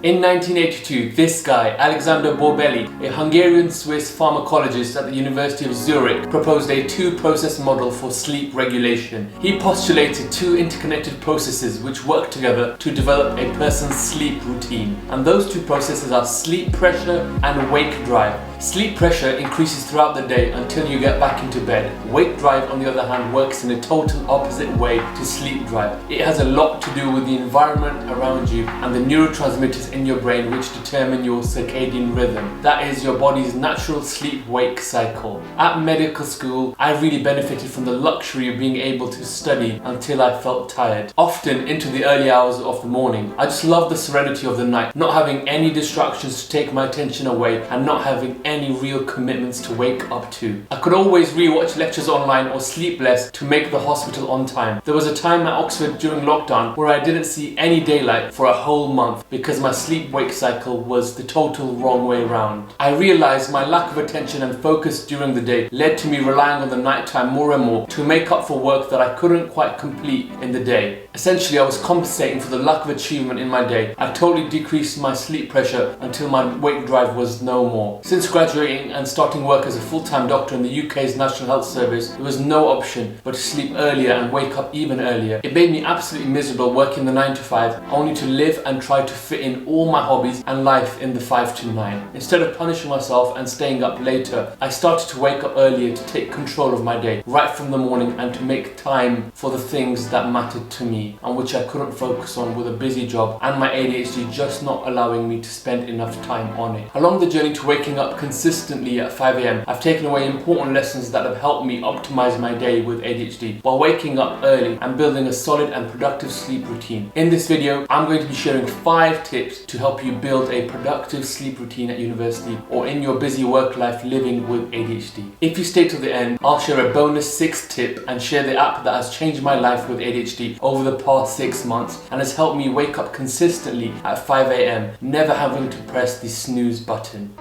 In 1982, this guy, Alexander Borbély, a Hungarian-Swiss pharmacologist at the University of Zurich, proposed a two-process model for sleep regulation. He postulated two interconnected processes which work together to develop a person's sleep routine. And those two processes are sleep pressure and wake drive. Sleep pressure increases throughout the day until you get back into bed. Wake drive, on the other hand, works in a total opposite way to sleep drive. It has a lot to do with the environment around you and the neurotransmitters in your brain which determine your circadian rhythm. That is your body's natural sleep-wake cycle. At medical school, I really benefited from the luxury of being able to study until I felt tired, often into the early hours of the morning. I just love the serenity of the night, not having any distractions to take my attention away and not having any real commitments to wake up to. I could always rewatch lectures online or sleep less to make the hospital on time. There was a time at Oxford during lockdown where I didn't see any daylight for a whole month because my sleep-wake cycle was the total wrong way round. I realised my lack of attention and focus during the day led to me relying on the nighttime more and more to make up for work that I couldn't quite complete in the day. Essentially, I was compensating for the lack of achievement in my day. I totally decreased my sleep pressure until my wake drive was no more. Since graduating and starting work as a full-time doctor in the UK's National Health Service, there was no option but to sleep earlier and wake up even earlier. It made me absolutely miserable working the 9 to 5, only to live and try to fit in all my hobbies and life in the 5 to 9. Instead of punishing myself and staying up later, I started to wake up earlier to take control of my day, right from the morning, and to make time for the things that mattered to me and which I couldn't focus on with a busy job and my ADHD just not allowing me to spend enough time on it. Along the journey to waking up consistently at 5 AM, I've taken away important lessons that have helped me optimize my day with ADHD while waking up early and building a solid and productive sleep routine. In this video, I'm going to be sharing 5 tips to help you build a productive sleep routine at university or in your busy work life living with ADHD. If you stay till the end, I'll share a bonus 6th tip and share the app that has changed my life with ADHD over the past 6 months and has helped me wake up consistently at 5 AM, never having to press the snooze button.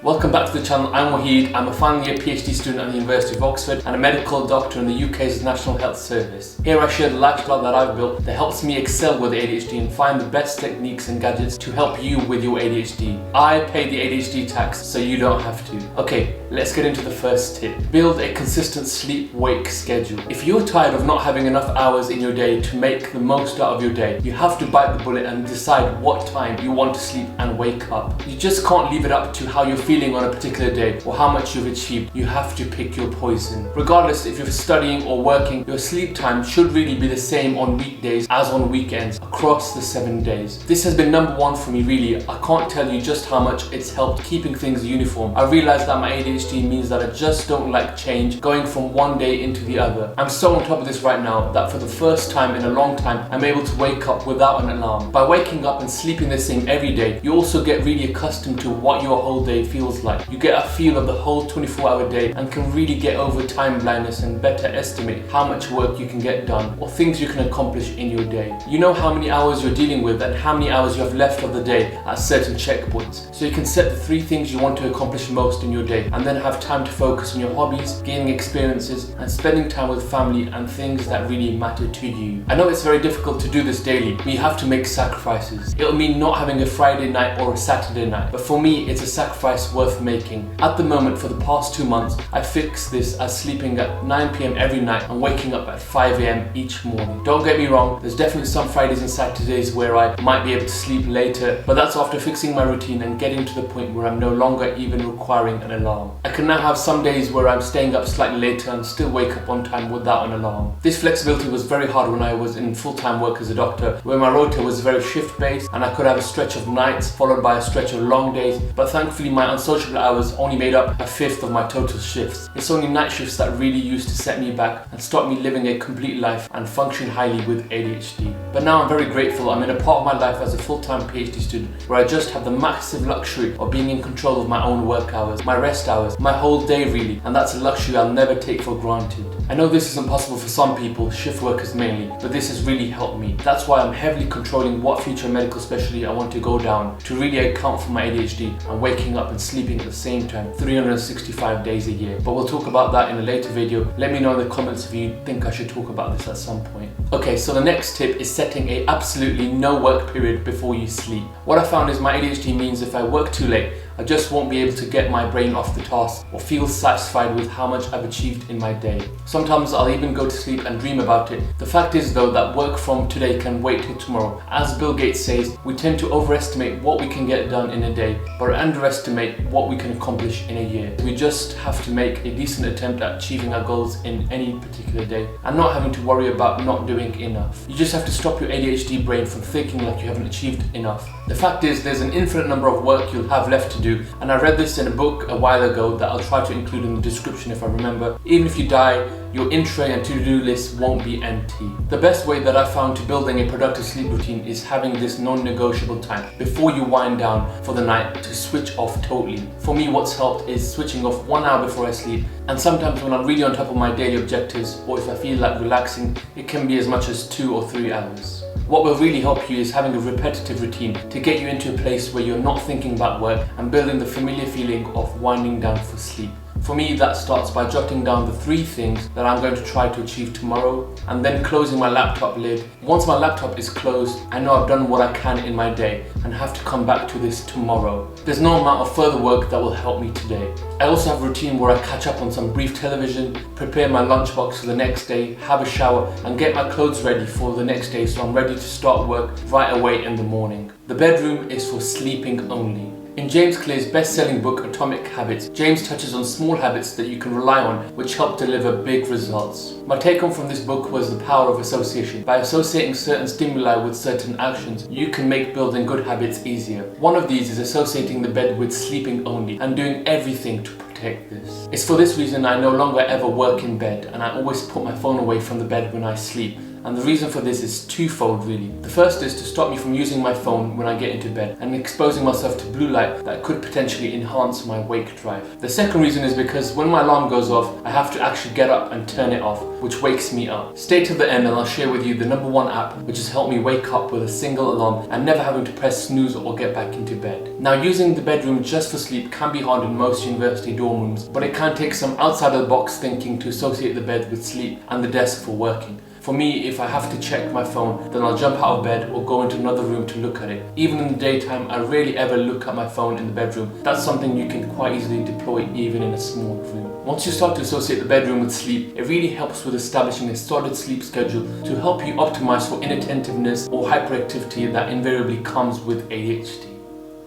Welcome back to the channel. I'm Wahid. I'm a final year PhD student at the University of Oxford and a medical doctor in the UK's National Health Service. Here I share the lifestyle that I've built that helps me excel with ADHD and find the best techniques and gadgets to help you with your ADHD. I pay the ADHD tax so you don't have to. Okay, let's get into the first tip. Build a consistent sleep-wake schedule. If you're tired of not having enough hours in your day to make the most out of your day, you have to bite the bullet and decide what time you want to sleep and wake up. You just can't leave it up to how you're feeling on a particular day or how much you've achieved. You have to pick your poison. Regardless if you're studying or working, your sleep time should really be the same on weekdays as on weekends across the 7 days. This has been number one for me really. I can't tell you just how much it's helped keeping things uniform. I realized that my ADHD means that I just don't like change, going from one day into the other. I'm so on top of this right now that for the first time in a long time, I'm able to wake up without an alarm. By waking up and sleeping the same every day, you also get really accustomed to what your whole day feels like. You get a feel of the whole 24-hour day and can really get over time blindness and better estimate how much work you can get done or things you can accomplish in your day. You know how many hours you're dealing with and how many hours you have left of the day at certain checkpoints. So you can set the 3 things you want to accomplish most in your day and then have time to focus on your hobbies, gaining experiences and spending time with family and things that really matter to you. I know it's very difficult to do this daily, but you have to make sacrifices. It'll mean not having a Friday night or a Saturday night, but for me it's a sacrifice worth making. At the moment, for the past 2 months, I fixed this as sleeping at 9 PM every night and waking up at 5 AM each morning. Don't get me wrong, there's definitely some Fridays and Saturdays where I might be able to sleep later, but that's after fixing my routine and getting to the point where I'm no longer even requiring an alarm. I can now have some days where I'm staying up slightly later and still wake up on time without an alarm. This flexibility was very hard when I was in full-time work as a doctor, where my rota was very shift-based and I could have a stretch of nights followed by a stretch of long days, but thankfully my unsociable hours only made up a 1/5 of my total shifts. It's only night shifts that really used to set me back and stop me living a complete life and function highly with ADHD. But now I'm very grateful I'm in a part of my life as a full-time PhD student where I just have the massive luxury of being in control of my own work hours, my rest hours, my whole day really, and that's a luxury I'll never take for granted. I know this isn't possible for some people, shift workers mainly, but this has really helped me. That's why I'm heavily controlling what future medical specialty I want to go down to really account for my ADHD and waking up and sleeping at the same time 365 days a year. But we'll talk about that in a later video. Let me know in the comments if you think I should talk about this at some point. Okay, so the next tip is setting a absolutely no work period before you sleep. What I found is my ADHD means if I work too late, I just won't be able to get my brain off the task or feel satisfied with how much I've achieved in my day. Sometimes I'll even go to sleep and dream about it. The fact is though that work from today can wait till tomorrow. As Bill Gates says, we tend to overestimate what we can get done in a day, but underestimate what we can accomplish in a year. We just have to make a decent attempt at achieving our goals in any particular day and not having to worry about not doing enough. You just have to stop your ADHD brain from thinking like you haven't achieved enough. The fact is there's an infinite number of work you'll have left to do, and I read this in a book a while ago that I'll try to include in the description if I remember. Even if you die, your in-tray and to-do list won't be empty. The best way that I found to building a productive sleep routine is having this non-negotiable time before you wind down for the night to switch off totally. For me, what's helped is switching off 1 hour before I sleep, and sometimes when I'm really on top of my daily objectives or if I feel like relaxing, it can be as much as 2 or 3 hours. What will really help you is having a repetitive routine to get you into a place where you're not thinking about work and building the familiar feeling of winding down for sleep. For me, that starts by jotting down the 3 things that I'm going to try to achieve tomorrow and then closing my laptop lid. Once my laptop is closed, I know I've done what I can in my day and have to come back to this tomorrow. There's no amount of further work that will help me today. I also have a routine where I catch up on some brief television, prepare my lunchbox for the next day, have a shower and get my clothes ready for the next day so I'm ready to start work right away in the morning. The bedroom is for sleeping only. In James Clear's best-selling book Atomic Habits, James touches on small habits that you can rely on which help deliver big results. My take home from this book was the power of association. By associating certain stimuli with certain actions, you can make building good habits easier. One of these is associating the bed with sleeping only and doing everything to protect this. It's for this reason I no longer ever work in bed and I always put my phone away from the bed when I sleep. And the reason for this is twofold really. The first is to stop me from using my phone when I get into bed and exposing myself to blue light that could potentially enhance my wake drive. The second reason is because when my alarm goes off, I have to actually get up and turn it off, which wakes me up. Stay till the end and I'll share with you the #1 app which has helped me wake up with a single alarm and never having to press snooze or get back into bed. Now, using the bedroom just for sleep can be hard in most university dorm rooms, but it can take some outside of the box thinking to associate the bed with sleep and the desk for working. For me, if I have to check my phone, then I'll jump out of bed or go into another room to look at it. Even in the daytime, I rarely ever look at my phone in the bedroom. That's something you can quite easily deploy even in a small room. Once you start to associate the bedroom with sleep, it really helps with establishing a solid sleep schedule to help you optimize for inattentiveness or hyperactivity that invariably comes with ADHD.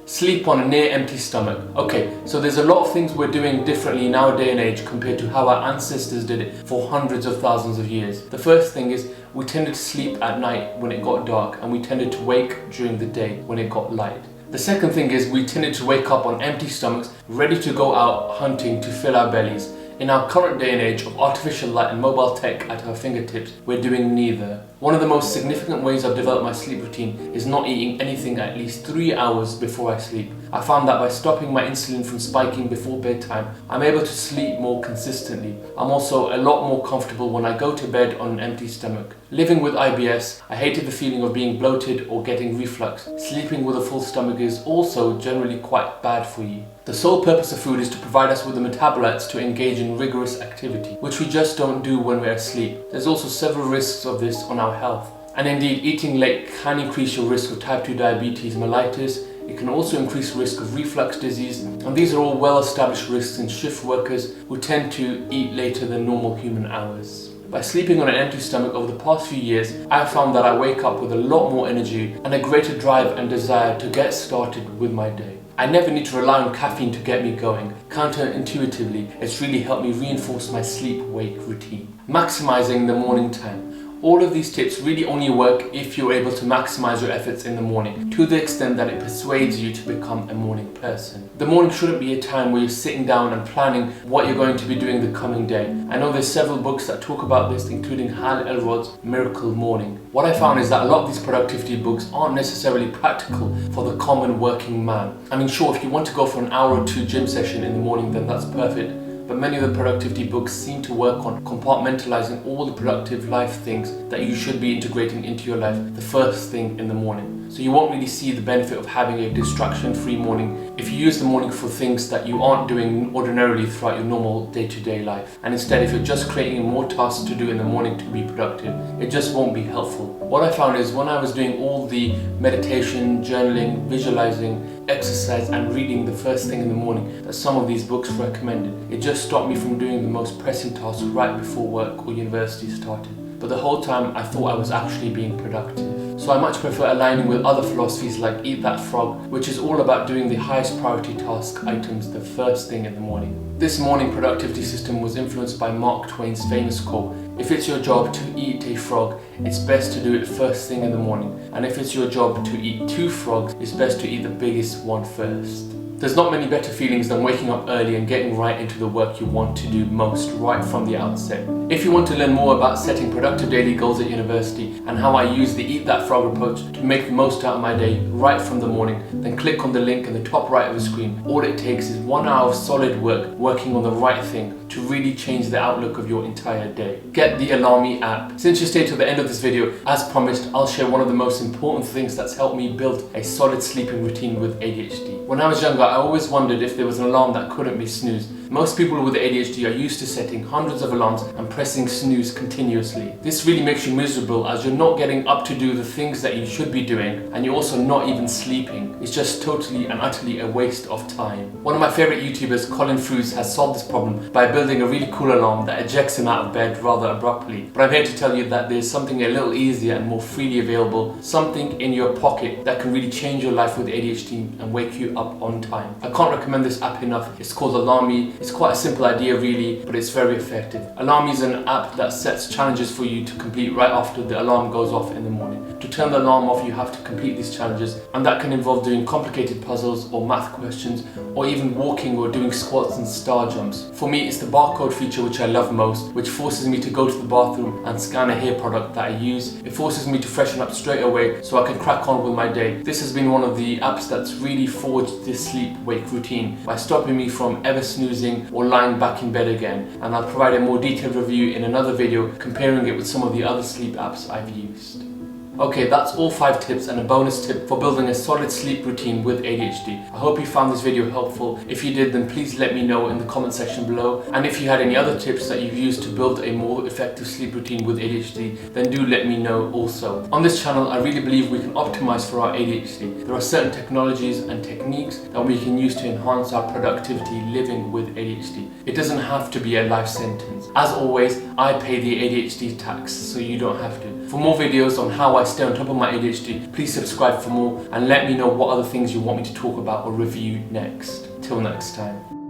Sleep on a near empty stomach. Okay, so there's a lot of things we're doing differently in our day and age compared to how our ancestors did it for hundreds of thousands of years. The first thing is we tended to sleep at night when it got dark and we tended to wake during the day when it got light. The second thing is we tended to wake up on empty stomachs, ready to go out hunting to fill our bellies. In our current day and age of artificial light and mobile tech at our fingertips, we're doing neither. One of the most significant ways I've developed my sleep routine is not eating anything at least 3 hours before I sleep. I found that by stopping my insulin from spiking before bedtime, I'm able to sleep more consistently. I'm also a lot more comfortable when I go to bed on an empty stomach. Living with IBS, I hated the feeling of being bloated or getting reflux. Sleeping with a full stomach is also generally quite bad for you. The sole purpose of food is to provide us with the metabolites to engage in rigorous activity, which we just don't do when we're asleep. There's also several risks of this on our health. And indeed, eating late can increase your risk of type 2 diabetes mellitus. It can also increase risk of reflux disease, and these are all well-established risks in shift workers who tend to eat later than normal human hours. By sleeping on an empty stomach over the past few years, I've found that I wake up with a lot more energy and a greater drive and desire to get started with my day. I never need to rely on caffeine to get me going. Counterintuitively, it's really helped me reinforce my sleep-wake routine. Maximizing the morning time. All of these tips really only work if you're able to maximize your efforts in the morning, to the extent that it persuades you to become a morning person. The morning shouldn't be a time where you're sitting down and planning what you're going to be doing the coming day. I know there's several books that talk about this, including Hal Elrod's Miracle Morning. What I found is that a lot of these productivity books aren't necessarily practical for the common working man. I mean, sure, if you want to go for an hour or 2 gym session in the morning, then that's perfect. but many of the productivity books seem to work on compartmentalizing all the productive life things that you should be integrating into your life the first thing in the morning. So you won't really see the benefit of having a distraction-free morning if you use the morning for things that you aren't doing ordinarily throughout your normal day-to-day life. And instead, if you're just creating more tasks to do in the morning to be productive, it just won't be helpful. What I found is when I was doing all the meditation, journaling, visualizing, exercise and reading the first thing in the morning that some of these books recommended, it just stopped me from doing the most pressing tasks right before work or university started. But the whole time I thought I was actually being productive. So I much prefer aligning with other philosophies like Eat That Frog, which is all about doing the highest priority task items the first thing in the morning. This morning productivity system was influenced by Mark Twain's famous quote, "If it's your job to eat a frog, it's best to do it first thing in the morning. And if it's your job to eat 2 frogs, it's best to eat the biggest one first." There's not many better feelings than waking up early and getting right into the work you want to do most right from the outset. If you want to learn more about setting productive daily goals at university and how I use the Eat That Frog approach to make the most out of my day right from the morning, then click on the link in the top right of the screen. All it takes is 1 hour of solid work working on the right thing to really change the outlook of your entire day. Get the Alarmy app. Since you stayed to the end of this video, as promised, I'll share one of the most important things that's helped me build a solid sleeping routine with ADHD. When I was younger, I always wondered if there was an alarm that couldn't be snoozed. Most people with ADHD are used to setting hundreds of alarms and pressing snooze continuously. This really makes you miserable as you're not getting up to do the things that you should be doing, and you're also not even sleeping. It's just totally and utterly a waste of time. One of my favorite YouTubers, Colin Frews, has solved this problem by building a really cool alarm that ejects him out of bed rather abruptly. But I'm here to tell you that there's something a little easier and more freely available, something in your pocket that can really change your life with ADHD and wake you up on time. I can't recommend this app enough. It's called Alarmy. It's quite a simple idea really, but it's very effective. Alarmy is an app that sets challenges for you to complete right after the alarm goes off in the morning. To turn the alarm off, you have to complete these challenges, and that can involve doing complicated puzzles or math questions, or even walking or doing squats and star jumps. For me, it's the barcode feature which I love most, which forces me to go to the bathroom and scan a hair product that I use. It forces me to freshen up straight away so I can crack on with my day. This has been one of the apps that's really forged this sleep-wake routine by stopping me from ever snoozing or lying back in bed again, and I'll provide a more detailed review in another video comparing it with some of the other sleep apps I've used. Okay, that's all 5 tips and a bonus tip for building a solid sleep routine with ADHD. I hope you found this video helpful. If you did, then please let me know in the comment section below. And if you had any other tips that you've used to build a more effective sleep routine with ADHD, then do let me know also. On this channel, I really believe we can optimize for our ADHD. There are certain technologies and techniques that we can use to enhance our productivity living with ADHD. It doesn't have to be a life sentence. As always, I pay the ADHD tax, so you don't have to. For more videos on how I stay on top of my ADHD, please subscribe for more and let me know what other things you want me to talk about or review next. Till next time.